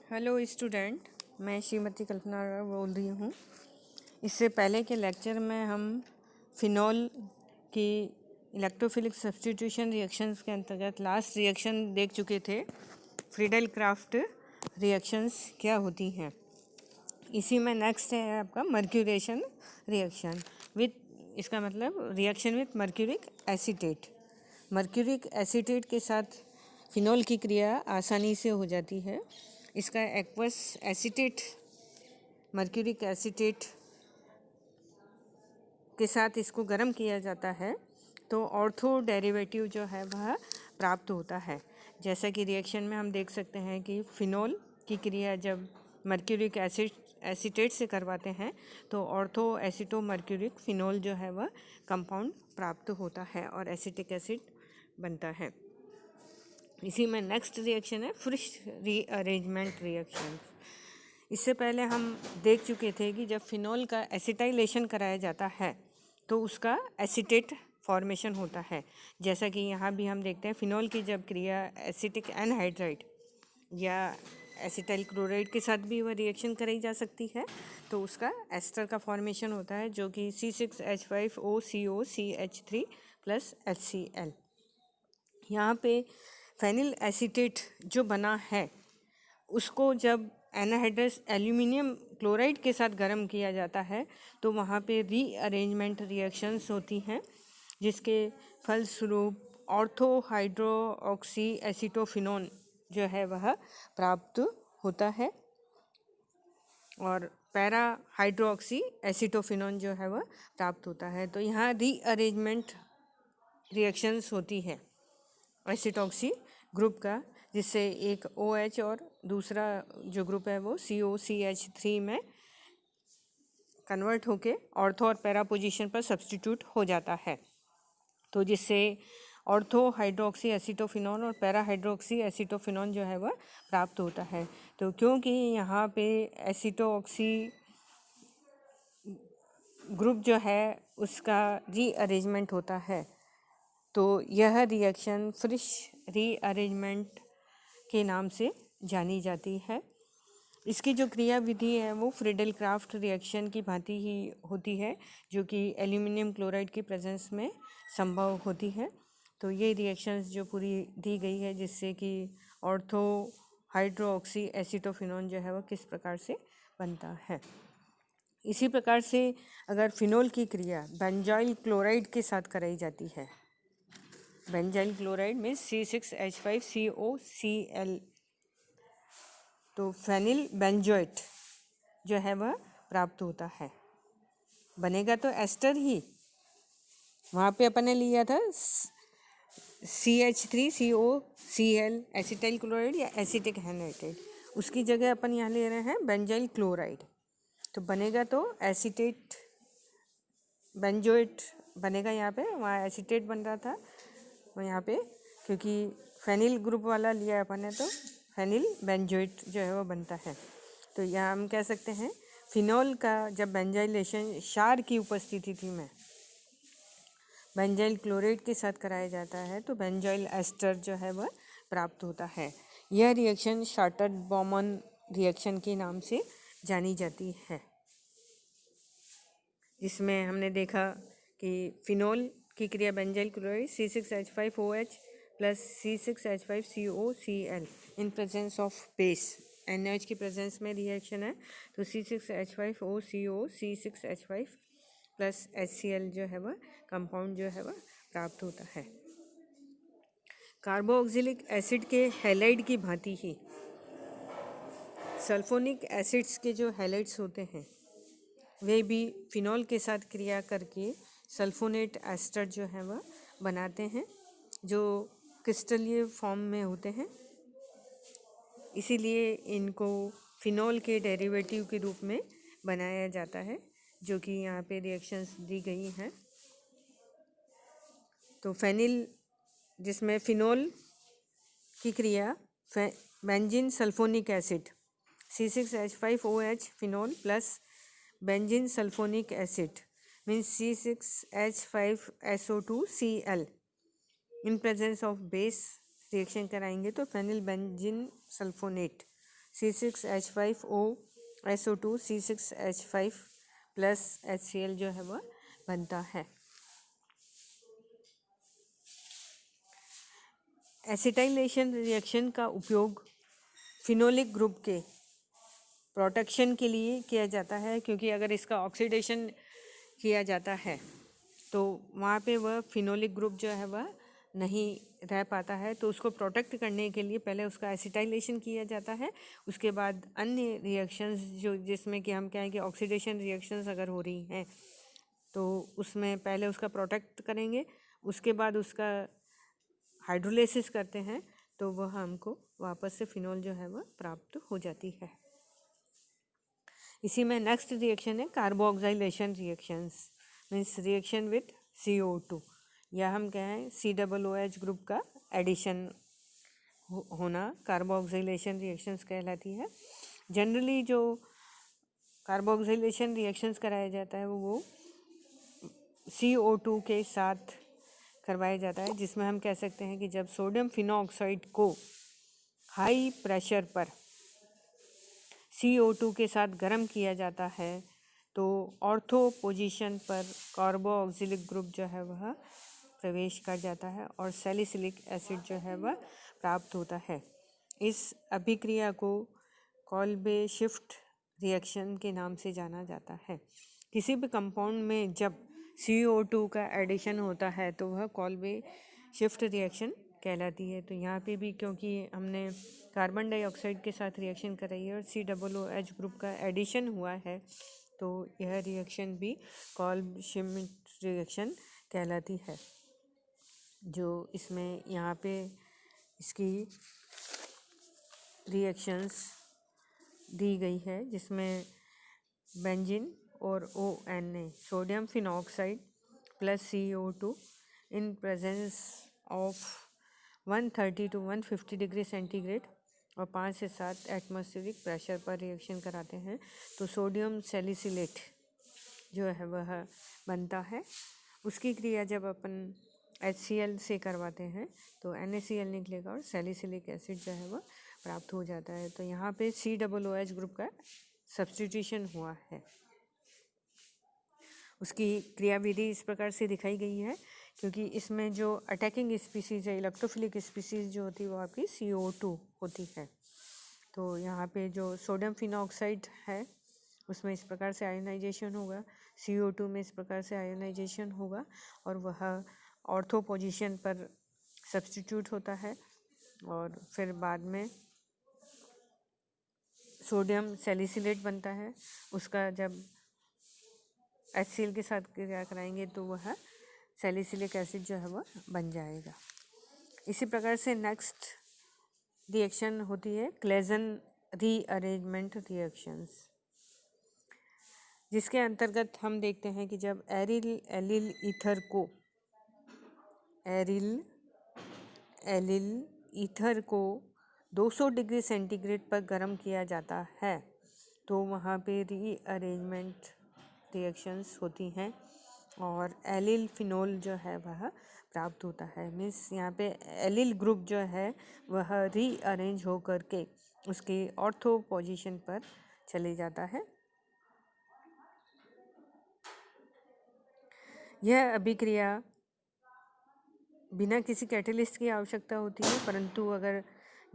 Hello student, मैं श्रीमती कल्पना बोल रही हूँ। इससे पहले के लेक्चर में हम फिनॉल की इलेक्ट्रोफिलिक सब्स्टिट्यूशन रिएक्शंस के अंतर्गत लास्ट रिएक्शन देख चुके थे। फ्रीडल क्राफ्ट रिएक्शंस क्या होती हैं। इसी में नेक्स्ट है आपका मर्क्यूरेशन रिएक्शन विथ, इसका मतलब reaction with mercuric acetate. Mercuric acetate के साथ फिनॉल की क्रिया आसानी से हो जाती है। इसका एक्वस एसीटेट मर्क्यूरिक एसीटेट के साथ इसको गर्म किया जाता है तो ऑर्थो डेरिवेटिव जो है वह प्राप्त होता है। जैसा कि रिएक्शन में हम देख सकते हैं कि फिनॉल की क्रिया जब मर्क्यूरिक एसीटेट से करवाते हैं तो ऑर्थो एसीटो मर्क्यूरिक फिनॉल जो है वह कंपाउंड प्राप्त होता है और एसिटिक एसिड बनता है। इसी में नेक्स्ट रिएक्शन है फ्रिश रीअरेंजमेंट रिएक्शन। इससे पहले हम देख चुके थे कि जब फिनॉल का एसिटाइलेशन कराया जाता है तो उसका एसीटेट फॉर्मेशन होता है। जैसा कि यहाँ भी हम देखते हैं फिनॉल की जब क्रिया एसिटिक एनहाइड्राइड या एसिटाइल क्लोराइड के साथ भी वह रिएक्शन कराई जा सकती है तो उसका एस्टर का फॉर्मेशन होता है जो कि C6H5OCO CH3 + HCl। यहाँ पे फेनिल एसीटेट जो बना है उसको जब एनहाइड्रस एल्यूमिनियम क्लोराइड के साथ गर्म किया जाता है तो वहाँ पे रीअरेंजमेंट रिएक्शंस होती हैं जिसके फलस्वरूप ऑर्थो हाइड्रो ऑक्सी एसीटोफिनोन जो है वह प्राप्त होता है और पैरा हाइड्रोक्सी एसीटोफिनोन जो है वह प्राप्त होता है। तो यहाँ रीअरेंजमेंट रिएक्शंस होती है एसीटॉक्सी ग्रुप का, जिससे एक OH और दूसरा जो ग्रुप है वो COCH3 में कन्वर्ट होके ऑर्थो और पैरा पोजीशन पर सब्स्टिट्यूट हो जाता है। तो जिससे ऑर्थो हाइड्रोक्सी एसीटोफिनोन और पैरा हाइड्रोक्सी एसीटोफिनोन जो है वह प्राप्त होता है। तो क्योंकि यहाँ पे एसीटोक्सी ग्रुप जो है उसका रीअरेंजमेंट होता है तो यह रिएक्शन फ्रिश रीअरेंजमेंट के नाम से जानी जाती है। इसकी जो क्रिया विधि है वो फ्रीडल क्राफ्ट रिएक्शन की भांति ही होती है जो कि एल्यूमिनियम क्लोराइड की प्रेजेंस में संभव होती है। तो ये रिएक्शंस जो पूरी दी गई है जिससे कि ऑर्थो हाइड्रोक्सी एसीटोफिनोन जो है वह किस प्रकार से बनता है। इसी प्रकार से अगर फिनॉल की क्रिया बेंजॉइल क्लोराइड के साथ कराई जाती है, बेंजाइल क्लोराइड में C6H5COCl, तो फेनिल बेंजोएट जो है वह प्राप्त होता है। बनेगा तो एस्टर ही, वहाँ पे अपन ने लिया था CH3COCl एसिटाइल क्लोराइड या एसिटिक एनहाइड्राइड, उसकी जगह अपन यहाँ ले रहे हैं बेंजाइल क्लोराइड। तो बनेगा तो एसीटेट बेंजोएट बनेगा यहाँ पे, वहाँ एसीटेट बन रहा था और यहाँ पे क्योंकि फेनिल ग्रुप वाला लिया अपन ने तो फेनिल बेंजोएट जो है वो बनता है। तो यहाँ हम कह सकते हैं फिनॉल का जब बेंजाइलेशन क्षार की उपस्थिति में बेंजाइल क्लोराइड के साथ कराया जाता है तो बेंजाइल एस्टर जो है वह प्राप्त होता है। यह रिएक्शन शार्टर-बॉमन रिएक्शन के नाम से जानी जाती है, जिसमें हमने देखा कि फिनॉल की क्रिया benzyl chloride C6H5OH + C6H5COCl in presence of base NH की प्रेजेंस में रिएक्शन है तो C6H5OCO C6H5 + HCl जो है वह कंपाउंड जो है वह प्राप्त होता है। कार्बोक्सिलिक एसिड के हैलाइड की भांति ही सल्फोनिक एसिड्स के जो हैलाइड्स होते हैं वे भी फिनॉल के साथ क्रिया करके सल्फोनेट एस्टर जो है वह बनाते हैं जो क्रिस्टलीय फॉर्म में होते हैं। इसीलिए इनको फिनॉल के डेरिवेटिव के रूप में बनाया जाता है जो कि यहाँ पे रिएक्शंस दी गई हैं। तो फेनिल जिसमें फिनॉल की क्रिया benzene sulphonic acid C6H5OH phenol plus benzene sulphonic acid means C6H5SO2Cl in presence of base reaction कराएंगे तो phenyl benzene sulphonate C6H5O SO2 C6H5 plus HCl जो है वह बनता है। एसिटाइलेशन रिएक्शन का उपयोग फिनोलिक ग्रुप के प्रोटेक्शन के लिए किया जाता है, क्योंकि अगर इसका ऑक्सीडेशन किया जाता है तो वहाँ पे वह फिनोलिक ग्रुप जो है वह नहीं रह पाता है, तो उसको प्रोटेक्ट करने के लिए पहले उसका एसिटाइलेशन किया जाता है। उसके बाद अन्य रिएक्शंस जो जिसमें कि हम कहें कि ऑक्सीडेशन रिएक्शंस अगर हो रही हैं तो उसमें पहले उसका प्रोटेक्ट करेंगे, उसके बाद उसका हाइड्रोलिसिस करते हैं तो वह हमको वापस से फिनोल जो है वह प्राप्त हो जाती है। इसी में नेक्स्ट रिएक्शन है carboxylation reactions, means reaction with CO2, या हम कहें COOH ग्रुप का एडिशन होना कार्बोक्सिलेशन रिएक्शंस कहलाती है। जनरली जो कार्बोक्सिलेशन रिएक्शंस कराया जाता है वो CO2 के साथ करवाया जाता है, जिसमें हम कह सकते हैं कि जब सोडियम फिनोऑक्साइड को हाई प्रेशर पर CO2 के साथ गर्म किया जाता है तो ऑर्थो पोजीशन पर कार्बोक्सिलिक ग्रुप जो है वह प्रवेश कर जाता है और सैलिसिलिक एसिड जो है वह प्राप्त होता है। इस अभिक्रिया को कॉल्बे शिफ्ट रिएक्शन के नाम से जाना जाता है। किसी भी कंपाउंड में जब CO2 का एडिशन होता है तो वह कॉल्बे शिफ्ट रिएक्शन कहलाती है। तो यहाँ पे भी क्योंकि हमने कार्बन डाइऑक्साइड के साथ रिएक्शन कराई है और COOH ग्रुप का एडिशन हुआ है तो यह रिएक्शन भी कॉल्ब शिफ्ट रिएक्शन कहलाती है। जो इसमें यहाँ पे इसकी रिएक्शंस दी गई है, जिसमें बेंजीन और ONA sodium phenoxide plus CO2 in presence of 130 to 150 degree centigrade और 5 से 7 एटमॉस्फेरिक प्रेशर पर रिएक्शन कराते हैं तो सोडियम सैलिसिलेट जो है वह बनता है। उसकी क्रिया जब अपन HCl से करवाते हैं तो NaCl निकलेगा और सैलिसिलिक एसिड जो है वह प्राप्त हो जाता है। तो यहाँ पे COOH ग्रुप का सब्स्टिट्यूशन हुआ है। उसकी क्रियाविधि इस प्रकार से दिखाई गई है, क्योंकि इसमें जो अटैकिंग स्पीसीज़ है इलेक्ट्रोफिलिक स्पीसीज़ जो होती है वो आपकी CO2 होती है। तो यहाँ पे जो सोडियम फिनॉक्साइड है उसमें इस प्रकार से आयोनाइजेशन होगा, CO2 में इस प्रकार से आयोनाइजेशन होगा और वह ऑर्थो पोजीशन पर सब्स्टिट्यूट होता है और फिर बाद में सोडियम सैलिसिलेट बनता है। उसका जब HCl के साथ क्रिया कराएंगे तो वह सैलिसिलिक एसिड जो है वह बन जाएगा। इसी प्रकार से नेक्स्ट रिएक्शन होती है क्लेजन रीअरेंजमेंट रिएक्शंस, जिसके अंतर्गत हम देखते हैं कि जब एरिल एलिल ईथर को 200 डिग्री सेंटीग्रेड पर गर्म किया जाता है तो वहाँ पे रीअरेंजमेंट रिएक्शंस होती हैं और एलिल फिनोल जो है वह प्राप्त होता है। मीन्स यहाँ पे एलिल ग्रुप जो है वह रीअरेंज हो करके उसकी ऑर्थो पोजीशन पर चले जाता है। यह अभिक्रिया बिना किसी कैटलिस्ट की आवश्यकता होती है, परंतु अगर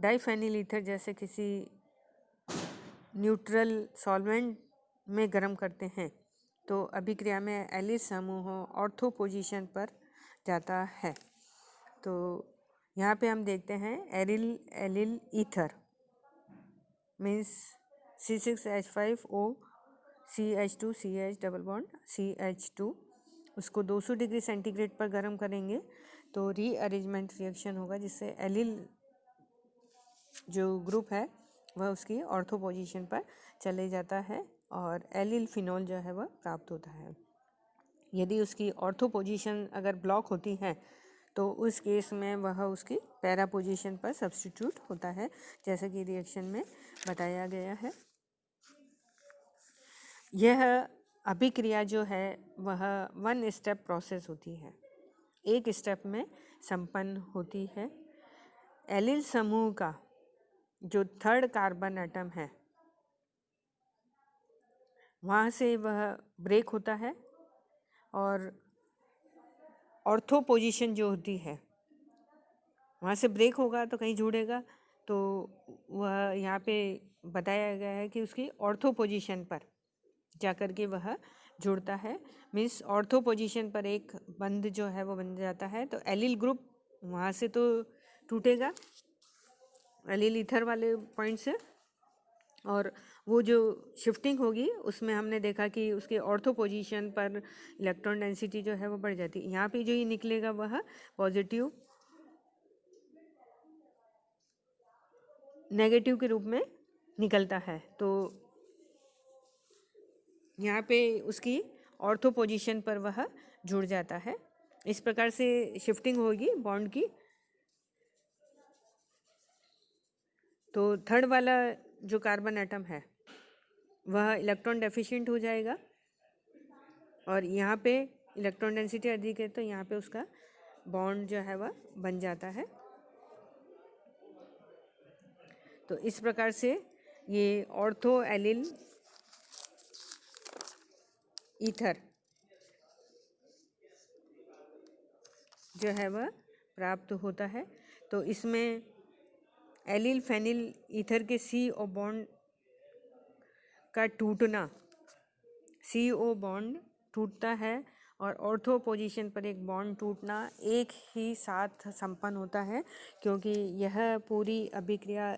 डाइफेनिल ईथर जैसे किसी न्यूट्रल सॉल्वेंट में गर्म करते हैं तो अभिक्रिया में एलिल समूह ऑर्थो पोजीशन पर जाता है। तो यहाँ पे हम देखते हैं aryl allyl ether means C6H5O CH2 CH double bond CH2, उसको 200 डिग्री सेंटीग्रेड पर गर्म करेंगे तो रीअरेंजमेंट रिएक्शन होगा, जिससे एलिल जो ग्रुप है वह उसकी ऑर्थो पोजीशन पर चले जाता है और एलिल फिनोल जो है वह प्राप्त होता है। यदि उसकी ऑर्थो पोजीशन अगर ब्लॉक होती है तो उस केस में वह उसकी पैरा पोजीशन पर सब्स्टिट्यूट होता है, जैसे कि रिएक्शन में बताया गया है। यह अभिक्रिया जो है वह 1 स्टेप प्रोसेस होती है, एक स्टेप में संपन्न होती है। एलिल समूह का जो थर्ड कार्बन एटम है वहाँ से वह ब्रेक होता है और ऑर्थो पोजीशन जो होती है वहाँ से ब्रेक होगा तो कहीं जुड़ेगा, तो वह यहाँ पे बताया गया है कि उसकी ऑर्थो पोजीशन पर जाकर के वह जुड़ता है। मीन्स ऑर्थो पोजीशन पर एक बंध जो है वो बन जाता है, तो एलिल ग्रुप वहाँ से तो टूटेगा एलिल ईथर वाले पॉइंट से, और वो जो शिफ्टिंग होगी उसमें हमने देखा कि उसके ऑर्थो पोजीशन पर इलेक्ट्रॉन डेंसिटी जो है वो बढ़ जाती है। यहाँ पे जो ये निकलेगा वह पॉजिटिव नेगेटिव के रूप में निकलता है, तो यहाँ पे उसकी ऑर्थो पोजीशन पर वह जुड़ जाता है। इस प्रकार से शिफ्टिंग होगी बॉन्ड की। तो थर्ड वाला जो कार्बन एटम है वह इलेक्ट्रॉन डेफिशिएंट हो जाएगा, और यहाँ पे इलेक्ट्रॉन डेंसिटी अधिक है तो यहाँ पे उसका बॉन्ड जो है वह बन जाता है। तो इस प्रकार से ये ऑर्थो एलिल ईथर जो है वह प्राप्त होता है। तो इसमें एलिल फेनिल ईथर के CO बॉन्ड का टूटना, CO बॉन्ड टूटता है और ऑर्थो पोजीशन पर एक बॉन्ड टूटना एक ही साथ संपन्न होता है, क्योंकि यह पूरी अभिक्रिया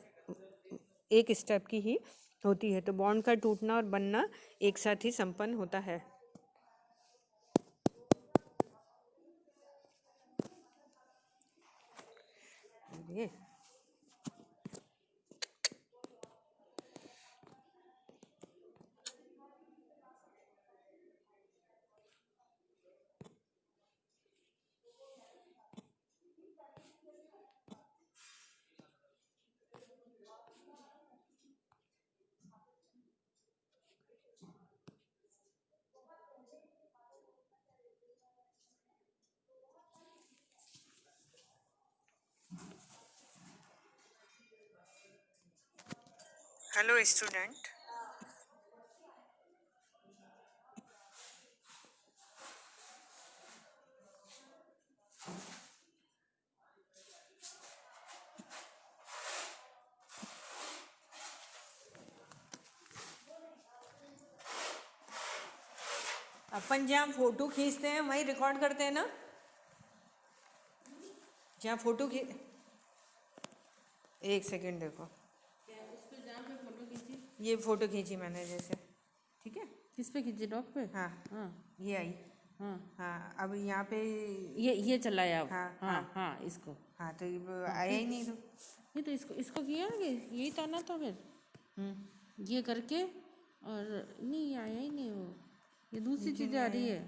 एक स्टेप की ही होती है। तो बॉन्ड का टूटना और बनना एक साथ ही संपन्न होता है। ये हेलो स्टूडेंट, अपन जहाँ फोटो खींचते हैं वहीं रिकॉर्ड करते हैं ना, जहाँ फोटो एक सेकेंड देखो, ये फोटो खींची मैंने जैसे, ठीक है। किस पे खींची? डॉग पे? हाँ हाँ ये आई। हाँ हाँ अब यहाँ पे ये चलाया अब। हाँ हाँ हाँ हाँ इसको। हाँ, तो ये आया ही नहीं तो। नहीं तो इसको किया कि यही तो आना था फिर। ये करके और नहीं आया ही नहीं वो, ये दूसरी चीज़ आ रही है।